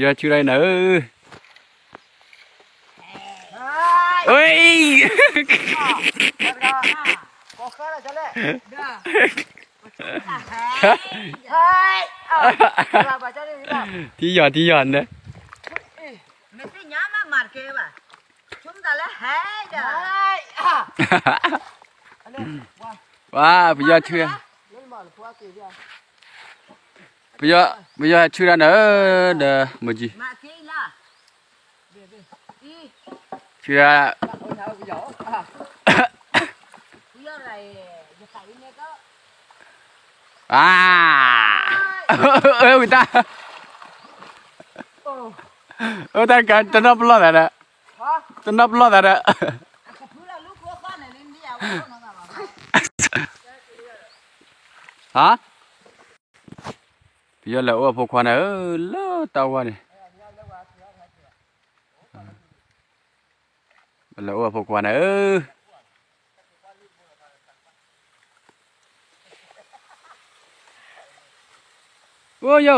giờ chưa đây nữa ơi thì giòn đấy mình cái nhá mà mặt kia mà chúng ta lấy hết rồi wow bây giờ chưa bây giờ chưa ra nữa đờ một gì chưa ra người ta ta cần tên nắp lo đấy tên nắp lo đấy hả bây giờ là ở phố quan ở lỡ tàu qua này là ở phố quan ở ôi yo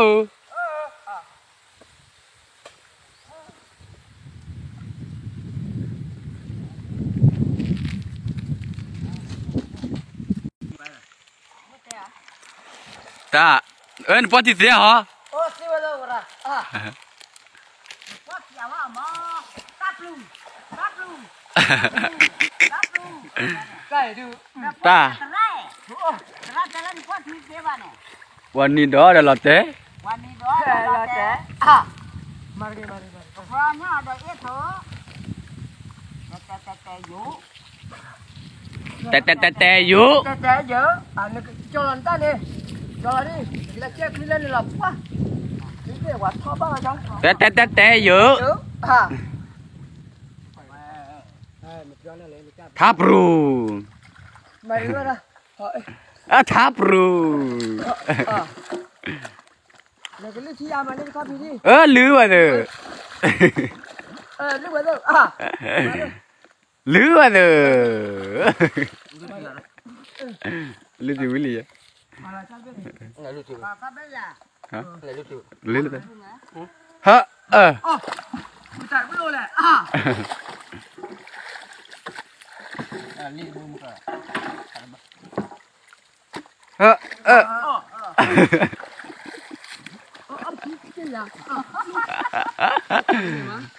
ta ơn bắt thì thế hả ô xí vào đâu rồi bắt chào mà tát luôn cáiดูtaวันนี้đó là lọt téวันนี้đó là lọt té mari hoa nhá đây ít thôi té dữ nó cho lần ta đi cho đi là chết đi lên là quá cái quả thò bao giờ trong té dữ tháp ru mày đưa ra tháp ru này cái lưỡi mà lên copy đi lưỡi vào rồi lưỡi vào rồi lưỡi vào rồi lưỡi gì vậy lưỡi lưỡi lưỡi hả chạy với lô này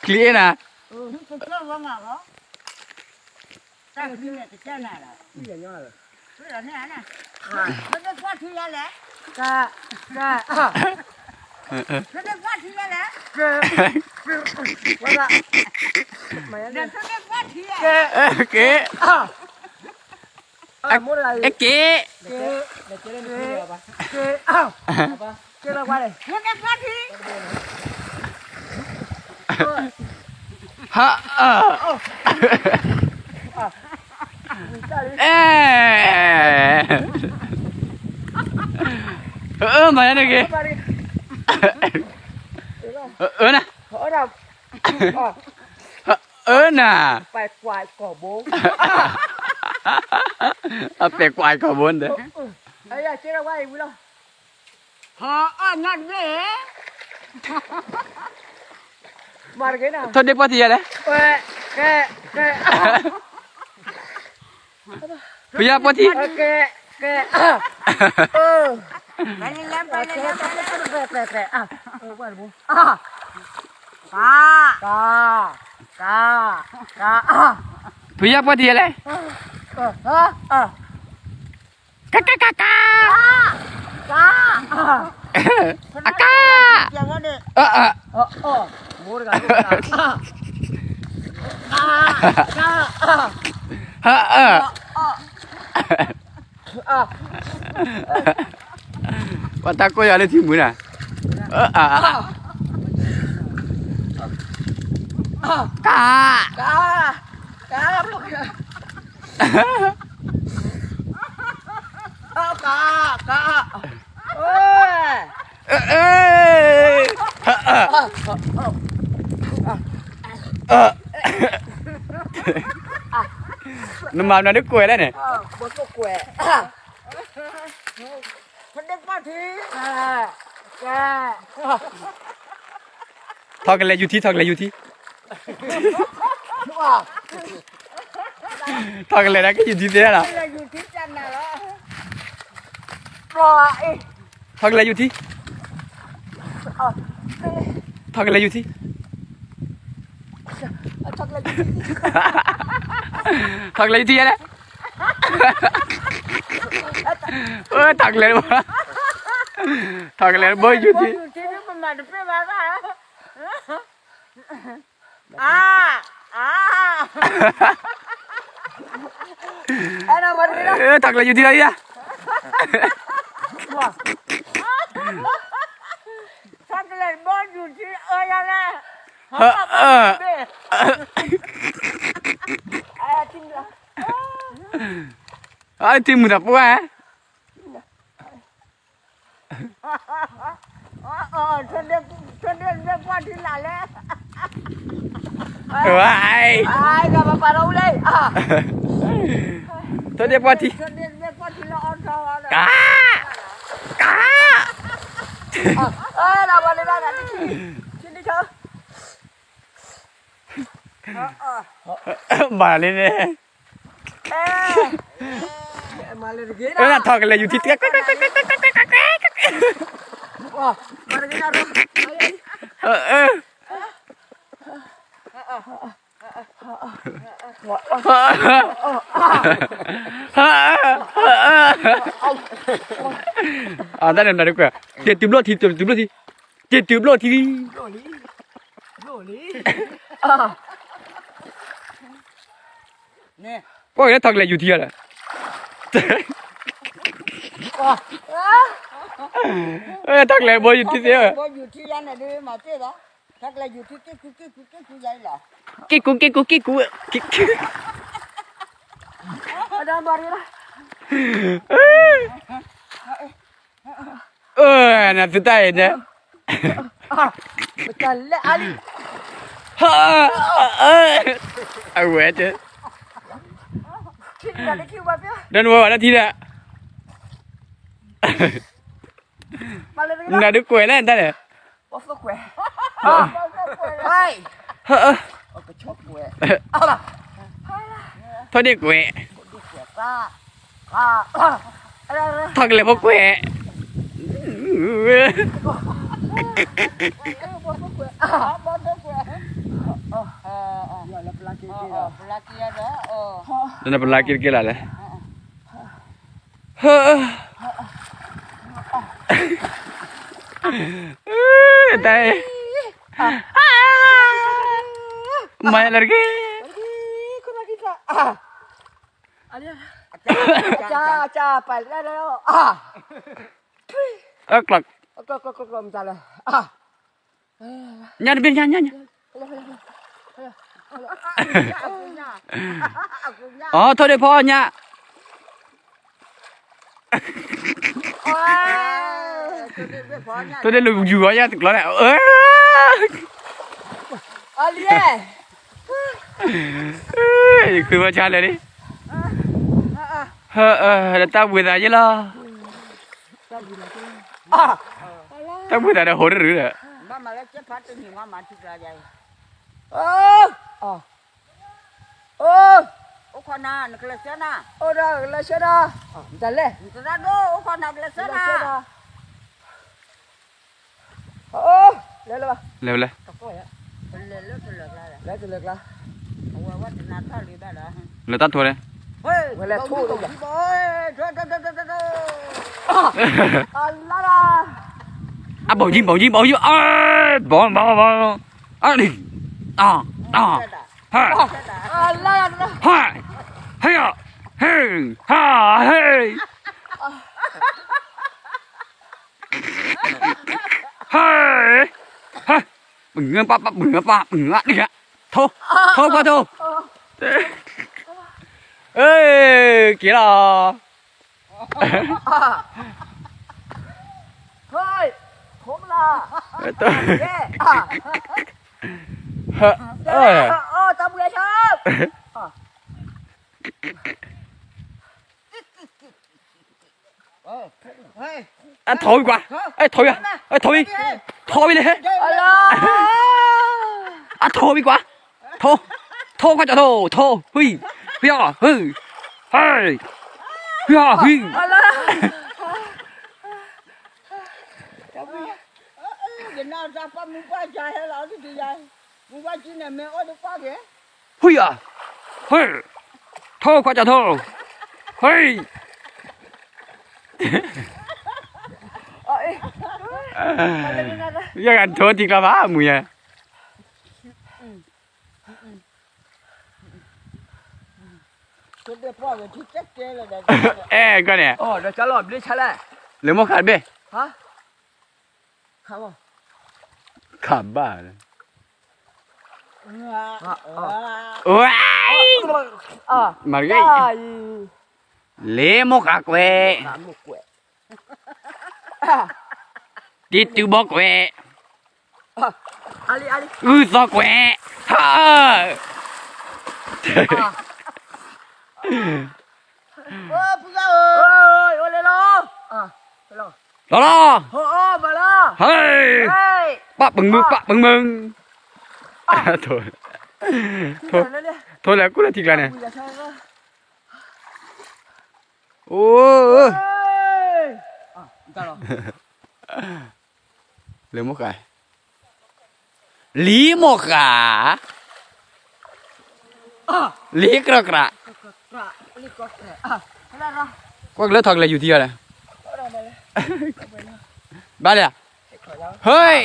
clear nè mà nó kìa nè nè phải quài cỏ bố phải quài cỏ bốn đấy ấy là chết ra quay vui đâu họ ngăn về mà cái nào thôi đi qua thì đấy bây giờ qua thì Bay lên bay lên bây giờ qua thì đấy cá bạn ta coi lên thì mũi nè cá nó màu nó đứt quẹt đấy này bớt có quẹt nó đứt quá thì thọ cái này dù thi thọ cái này dù thi thọ cái này là cái dù thi thế nào thọ cái này dù thi thọ cái này dù thi thọ cái này dù thi đấy thằng lên mà thằng lên bơi chút đi thằng lên chút đi đây à thằng lên bơi chút đi ơi nè tim mình đập quá cho nên qua thì là lẽ ai gặp bà đâu đây thôi đi qua thì cá nào bà lên đây là đi chơi bà lên đây mà lên ghế đó là thằng này dù thịt mà lên nào đây là được rồi tiền tìm lô thì tiền tìm lô thì nè có cái thằng này dù thịt à thằng này bơi dù thịt thế à bơi dù thịt ra này đi mà thế đó thằng này dù thịt cái dây là cái cú ada bari lah nè tụi tay nè betul lah Ali quẹt chứ thịt là đi kêu bà biết đơn vừa là thịt à mà lên cái đó là đứa quẹt đấy anh ta nè bóc nó quẹt hai cái chốt quẹt thôi đi quẹt ra thật là một quẹt Đó là pelakir kira lah. Tay. Main lagi. Cha phải ra đâu Klak. Có làm sao rồi Nhá bên nhá. Thôi đi po nha. Tôi đây lùi vừa nha, thực này. Ali cứ vào cha này đi. Là tao vừa ra chứ lo. Tao vừa ra đã hổ rửa rồi. Mà lấy chết phát nhiều mà thịt ra vậy. Ô con na, nó lấy chết na. Ô đó lấy chết na. Trả lên. Ra đô, ô con nào lấy chết na. Lấy lên. Leo lên. Lấy từ lược ra. Là tắt thôi đấy. Mày lấy thu đâu vậy? La. Bảo gì. Bỏ. Đi. Ha. La. Ha. Hey. Hey. Ha. Hey. Hey. Ha. Bừng đi ạ. Thôi qua thôi. Ê, kìa là. Thôi, không là. Tao bữa sớm. Thôi qua. Thôi đi. Thôi đi. Alo. อ่ะโทรดีกว่าโทรก็จะโทรเฮ้ยพี่อ่ะเฮ้ยพี่อ่ะเฮ้ย Việt Nam ra qua muốn qua chạy hay là cái gì vậy? Muốn qua chi này mẹ ơi được qua kìa. เฮ้ยอ่ะเฮ้ยโทรก็จะโทรเฮ้ย ยังกันโทรจริงละบ้ามึงยัง Cái đẹp quá rồi thì chắc kia là đẹp. เอ๊ะก็เนี่ย Rồi trả lời đi trả lại. หรือมาขาดเบ้ Hả? Không không? ขาดบ้าเลย À. โอ้ยมาไงเลี้ยมกากเว Làm một quẹt. ติดตัวบอกเว Ali Ali. ซอกเวฮ่า Phụ gia ơi. Ôi lên lo. Lên lo. รอ Bà lo. เฮ้ย Hey. ปะบึงมึงโทษแล้วกูเลยทิ้งแล้วเนี่ย Bây giờ sao đó? โอ้ Hey. Tao rồi. เลี้ยมกาลีมกาลีกระกระ Đi con. Lên lo. กวางเลือดทองเลยอยู่ที่อะไร Đây. บ้าเลยเฮ้ย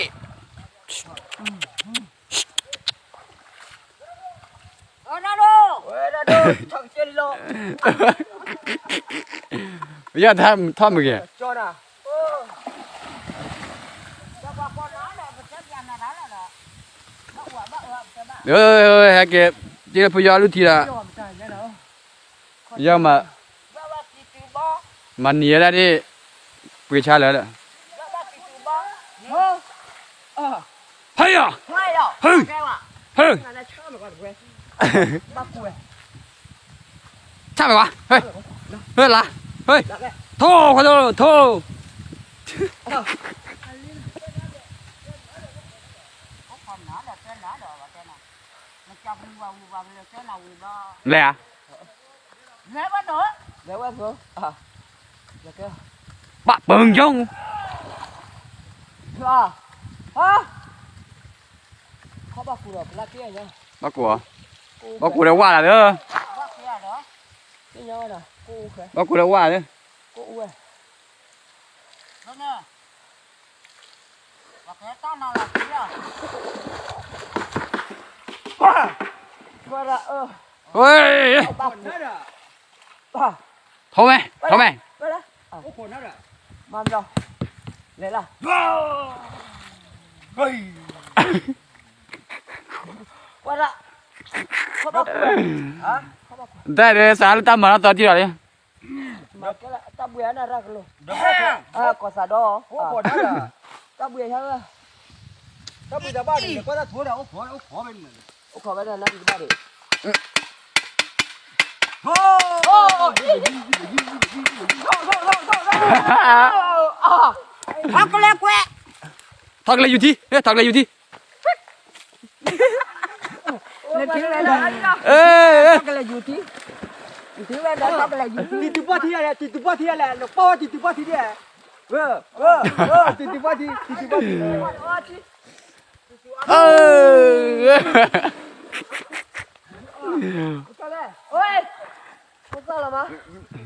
Nado. Nado. Thằng chơi lo. อย่าทำมึงแก Cho nào. Cho bà con nói là cái nhà này đó là bác quả bác ợm cho bác. เฮ้ยแฮกเก็บจีนพยาลุทีละ Cho làm trời này đâu. ย่ามา Bác thì từ bó. มันหนีแล้วที่ปีชาแล้วแหละ Bác thì từ bó. Hơ. เฮ้ยอ่ะ Hay đâu. Hừ. Kêu à. เฮ้ย Là nó chơ mà còn quên. Bác quên. ช่างไปวะเฮ้ยละเฮ้ย Đặt đây. โทรขอโทษ Có phần nó là tên nó rồi và tên nào. Nó cho vào tên nào đó. เลยอ่ะ Nếu bắt nữa. Nếu bắt nữa. Là kêu. ปะเปิงยง Hả? Có bác cụ được là kia nhá. ปะกัวปะกูเรียกว่าอะไรเด้อ Bác kia đó. Cái nhau nè. Cô kìa. ปะกูเรียกว่าเด้อ Cô ơi. Vâng nè. Và cái tao nào là kia. Và là เฮ้ย bác cụ. โทรไหม Đây đây. Ô khổ nó rồi. Mang đâu. Lấy là. Và là. Có bác cụ. Hả? Có bác cụ. ได้เลยสารตามมาแล้วตอนที่เราเนี่ย Mà cái là tao bùi nó ra cái luôn. Có xả đo. Ô khổ nó rồi. Tao bùi sao rồi. Tao bùi ra ba đi. Có ra thua đâu. Ô khổ bên mình. Ô khổ bên này nó đi ba đi. Thằng lẹ quẹ. ทอกเลยอยู่ที่ทอกเลยอยู่ที่ Lên tiếng lên đó. เอ้ย Thằng lẹ dù tí. Tiếng lên đó thằng lẹ dù tí. Thì từ bao thi này, thì từ bao thi này, nó bao thì từ bao thi này. Thì từ bao thi, thì từ bao thi. เออ Sao đây? Ôi. Có sao là má?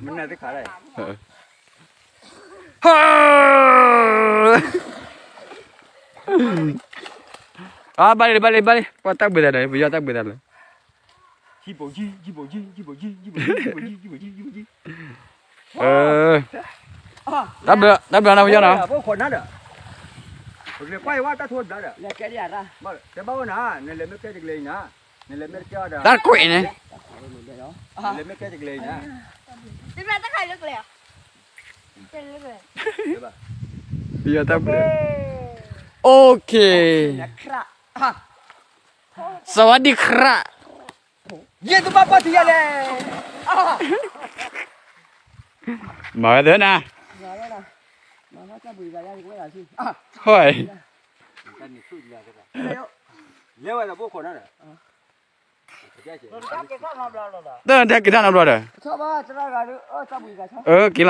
Mình này tất cả đây. อ่าbalik kau tak berada dia tak berada Chi bộ chi. tak berada dia nào Bố khổn nó được. Rồi quay qua ta thua đó được. Lẹ cái gì ra? Mà cái bao nè, này lấy mấy cái dịch lên nè. Này lấy mấy cái đó. tak kuih ni Lấy mấy cái dịch lên nè. Đi ra tất cả nước lẹ. Trên nước lẹ. dia tak berada okey Khra. สวัสดีครับ Ye từ bao thi này. มาเด้อนะ Rồi đây nè. Nó cho bùi ra đây quay là gì? เฮ้ย Đây. lewa da bo ko na da Kita kita ngabla lo dah. Dah kita nak berada. Coba cerah garu, oh cabu ikan. Kita